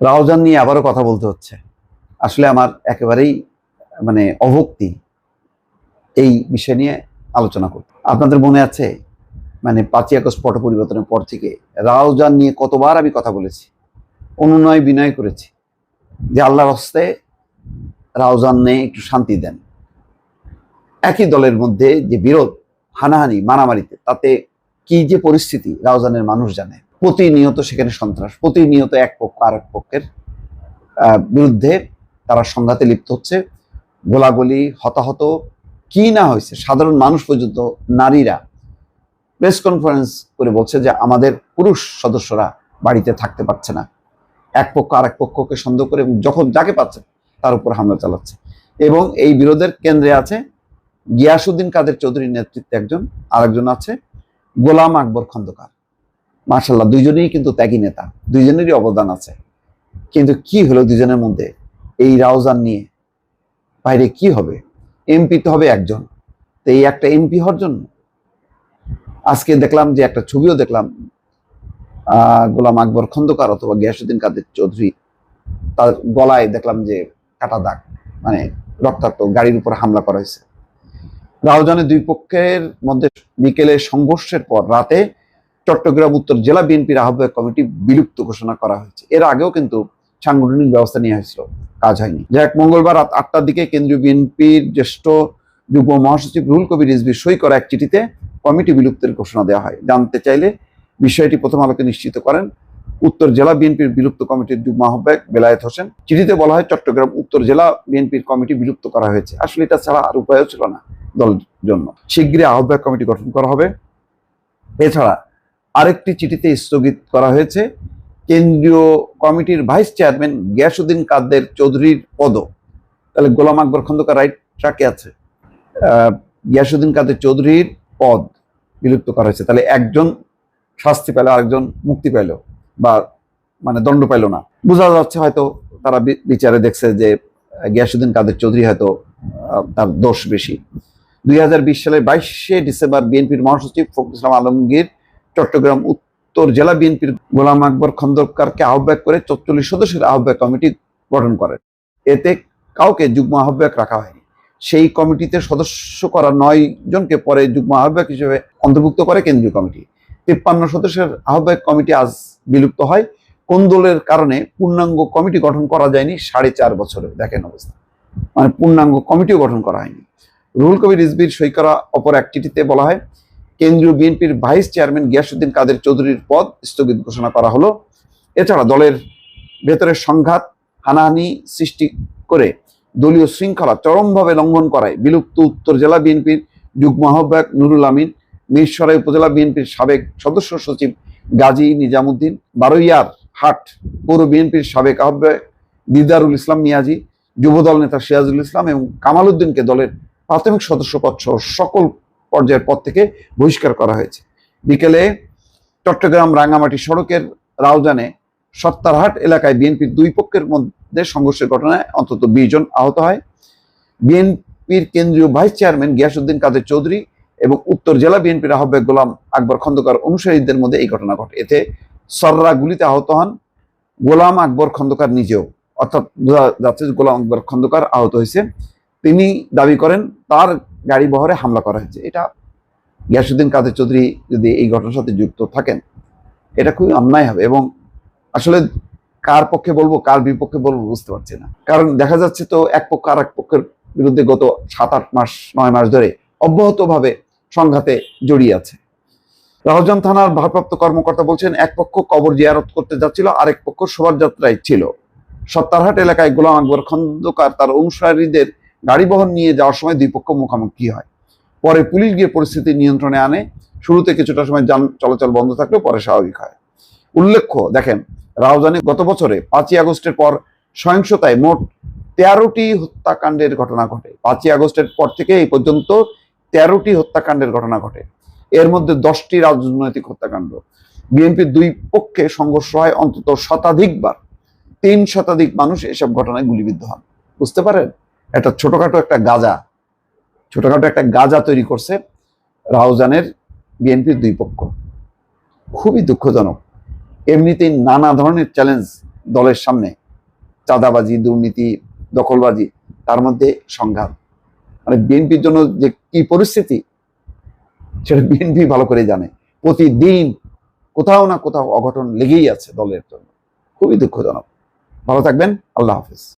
রাউজান নিয়ে আবারও কথা বলতে হচ্ছে। আসলে আমার একেবারেই অভক্তি এই বিষয় নিয়ে আলোচনা করতে। আপনাদের মনে আছে 5ই আগস্ট পট পরিবর্তনের পর থেকে রাউজান নিয়ে কতবার আমি কথা বলেছি, অনুনয় বিনয় করেছি যে আল্লাহর হস্তে রাউজান নিয়ে একটু শান্তি দেন। একই দলের মধ্যে যে বিরোধ, হানাহানি, মারামারিতে তাতে কি যে পরিস্থিতি রাউজানের মানুষ জানে। প্রতিনিয়ত সেখানে সন্ত্রাস, প্রতিনিয়ত এক পক্ষ আর এক পক্ষের বিরুদ্ধে তারা সংঘাতে লিপ্ত হচ্ছে, গোলাগুলি, হতাহত, কি না হয়েছে। সাধারণ মানুষ পর্যন্ত, নারীরা প্রেস কনফারেন্স করে বলছে যে আমাদের পুরুষ সদস্যরা বাড়িতে থাকতে পারছে না, এক পক্ষ আর এক পক্ষকে সন্দেহ করে যখন যাকে পাচ্ছে তার উপর হামলা চালাচ্ছে। এবং এই বিরোধের কেন্দ্রে আছে গিয়াসউদ্দিন কাদের চৌধুরীর নেতৃত্বে একজন, আরেকজন আছে গোলাম আকবর খন্দকার। মাশাআল্লাহ, দুইজনেই কিন্তু ত্যাগী নেতা, দুইজনেরই অবদান আছে। কিন্তু কি হলো দুজনের মধ্যে এই রাউজান নিয়ে? বাইরে কি হবে? এমপি তো হবে একজন, তো এই একটা এমপি হওয়ার জন্য আজকে দেখলাম যে একটা ছবিও দেখলাম, গোলাম আকবর খন্দকার অথবা গিয়াসউদ্দিন কাদের চৌধুরী, তার গলায় দেখলাম যে কাটা দাগ, রক্তাক্ত, গাড়ির উপর হামলা করা হয়েছে। রাউজানের দুই পক্ষের মধ্যে বিকেলে সংঘর্ষের পর রাতে চট্টগ্রাম উত্তর জেলা বিএনপির আহ্বায়ক কমিটি বিলুপ্ত ঘোষণা করা হয়েছে। এর আগেও কিন্তু সাংগঠনিক ব্যবস্থা নেওয়া হয়েছিল, কাজ হয়নি। যাই হোক, মঙ্গলবার রাত 8টার দিকে কেন্দ্রীয় বিএনপির জ্যেষ্ঠ যুগ্ম মহাসচিব রুহুল কবির রিজভীর সই করা এক চিঠিতে কমিটি বিলুপ্তের ঘোষণা দেওয়া হয়। জানতে চাইলে বিষয়টি প্রথম আলোকে নিশ্চিত করেন উত্তর জেলা বিএনপির বিলুপ্ত কমিটির যুগ্ম আহ্বায়ক বেলায়েত হোসেন। চিঠিতে বলা হয় চট্টগ্রাম উত্তর জেলা বিএনপির কমিটি বিলুপ্ত করা হয়েছে। আসলে এটা ছাড়া আর উপায়ও ছিল না দলের জন্য। শীঘ্রই আহ্বায়ক কমিটি গঠন করা হবে। এছাড়া আরেকটি চিঠিতে স্থগিত করা হয়েছে কেন্দ্রীয় কমিটির ভাইস চেয়ারম্যান গিয়াসউদ্দিন কাদের চৌধুরীর পদ। তাহলে গোলাম আকবর খন্দকার রাইট ট্র্যাকে আছে, গিয়াসউদ্দিন কাদের চৌধুরীর পদ বিলুপ্ত করা হয়েছে। তাহলে একজন শাস্তি পেল, আরেকজন মুক্তি পেল, বা দণ্ড পেল না। বোঝা যাচ্ছে হয়তো তারা বিচারে দেখছে যে গিয়াসউদ্দিন কাদের চৌধুরী হয়তো তার দোষ বেশি। 2020 সালের 22শে ডিসেম্বর বিএনপির মহাসচিব ফখরুল ইসলাম আলমগীর চট্টগ্রাম উত্তর জেলা বিএনপির গোলাম আকবর খন্দকারকে আহ্বায়ক করে 44 সদস্যের আহ্বায়ক কমিটি গঠন করেন। এতে কাউকে যুগ্ম আহ্বায়ক রাখা হয়নি। সেই কমিটিতে সদস্য করা 9 জনকে পরে যুগ্ম আহ্বায়ক হিসেবে অন্তর্ভুক্ত করে কেন্দ্রীয় কমিটি। 53 সদস্যের আহ্বায়ক কমিটি আজ বিলুপ্ত হয়। কোন্দলের কারণে পূর্ণাঙ্গ কমিটি গঠন করা যায়নি 4.5 বছরে। দেখেন অবস্থা, পূর্ণাঙ্গ কমিটিও গঠন করা হয়নি। রুহুল কবির রিজভীর সই করা অপর এক চিঠিতে বলা হয় কেন্দ্রীয় বিএনপির ভাইস চেয়ারম্যান গিয়াসউদ্দিন কাদের চৌধুরীর পদ স্থগিত ঘোষণা করা হলো। এছাড়া দলের ভেতরে সংঘাত, হানাহানি সৃষ্টি করে দলীয় শৃঙ্খলা চরমভাবে লঙ্ঘন করায় বিলুপ্ত উত্তর জেলা বিএনপির যুগ্ম আহ্বায়ক নুরুল আমিন, মিরসরাই উপজেলা বিএনপির সাবেক সদস্য সচিব গাজী নিজামুদ্দিন, বারৈয়ার হাট পৌর বিএনপির সাবেক আহ্বায়ক দিদারুল ইসলাম মিয়াজি, যুবদল নেতা সিরাজুল ইসলাম এবং কামাল উদ্দিনকে দলের প্রাথমিক সদস্য পদ সহ সকল পর্যায়ের পদ থেকে বহিষ্কার করা হয়েছে। বিকেলে চট্টগ্রাম রাঙ্গামাটি সড়কের রাউজানে সত্তারহাট এলাকায় বিএনপির দুই পক্ষের মধ্যে সংঘর্ষের ঘটনায় অন্তত 20 জন আহত হয়। বিএনপির কেন্দ্রীয় ভাইস চেয়ারম্যান গিয়াসউদ্দিন কাদের চৌধুরী এবং উত্তর জেলা বিএনপির আহ্বায়ক গোলাম আকবর খন্দকার অনুসারীদের মধ্যে এই ঘটনা ঘটে। এতে সররা গুলিতে আহত হন গোলাম আকবর খন্দকার নিজেও, অর্থাৎ বোঝা যাচ্ছে গোলাম আকবর খন্দকার আহত হয়েছে। তিনি দাবি করেন তার গাড়ি বহরে হামলা করা হয়েছে। এটা গিয়াসউদ্দিন কাদের চৌধুরী যদি এই ঘটনার সাথে যুক্ত থাকেন, এটা খুবই অন্যায় হবে। এবং আসলে কার পক্ষে বলবো, কার বিপক্ষে বলবো বুঝতে পারছি না। কারণ দেখা যাচ্ছে তো এক পক্ষ আর এক পক্ষের বিরুদ্ধে গত 7-8 মাস 9 মাস ধরে অব্যাহতভাবে সংঘাতে জড়িয়ে আছে। রাউজান থানার ভারপ্রাপ্ত কর্মকর্তা বলছেন এক পক্ষ কবর জিয়ারত করতে যাচ্ছিল, আরেক পক্ষ শোভাযাত্রায় ছিল। সত্তারহাট এলাকায় গোলাম আকবর খন্দকার তার অনুসারীদের গাড়ি বহন নিয়ে যাওয়ার সময় দুই পক্ষ মুখোমুখি হয়। পরে পুলিশ গিয়ে পরিস্থিতি নিয়ন্ত্রণে আনে। শুরুতে কিছুটা সময় যান চলাচল বন্ধ থাকলেও পরে স্বাভাবিক হয়। উল্লেখ্য, দেখেন, রাউজানে গত বছরে 5ই আগস্টের পর সহিংসতায় মোট 13টি হত্যাকাণ্ডের ঘটনা ঘটে। 5ই আগস্টের পর থেকে এই পর্যন্ত 13টি হত্যাকাণ্ডের ঘটনা ঘটে। এর মধ্যে 10টি রাজনৈতিক হত্যাকাণ্ড। বিএনপির দুই পক্ষে সংঘর্ষ হয় অন্তত শতাধিকবার। 3 শতাধিক মানুষ এসব ঘটনায় গুলিবিদ্ধ হন। বুঝতে পারেন, একটা ছোটখাটো একটা গাজা তৈরি করছে রাউজানের বিএনপির দুই পক্ষ। খুবই দুঃখজনক। এমনিতেই নানা ধরনের চ্যালেঞ্জ দলের সামনে চাঁদাবাজি, দুর্নীতি, দখলবাজি, তার মধ্যে সংঘাত, মানে বিএনপির জন্য যে কি পরিস্থিতি সেটা বিএনপি ভালো করে জানে। প্রতিদিন কোথাও না কোথাও অঘটন লেগেই আছে দলের জন্য, খুবই দুঃখজনক। ভালো থাকবেন, আল্লাহ হাফিজ।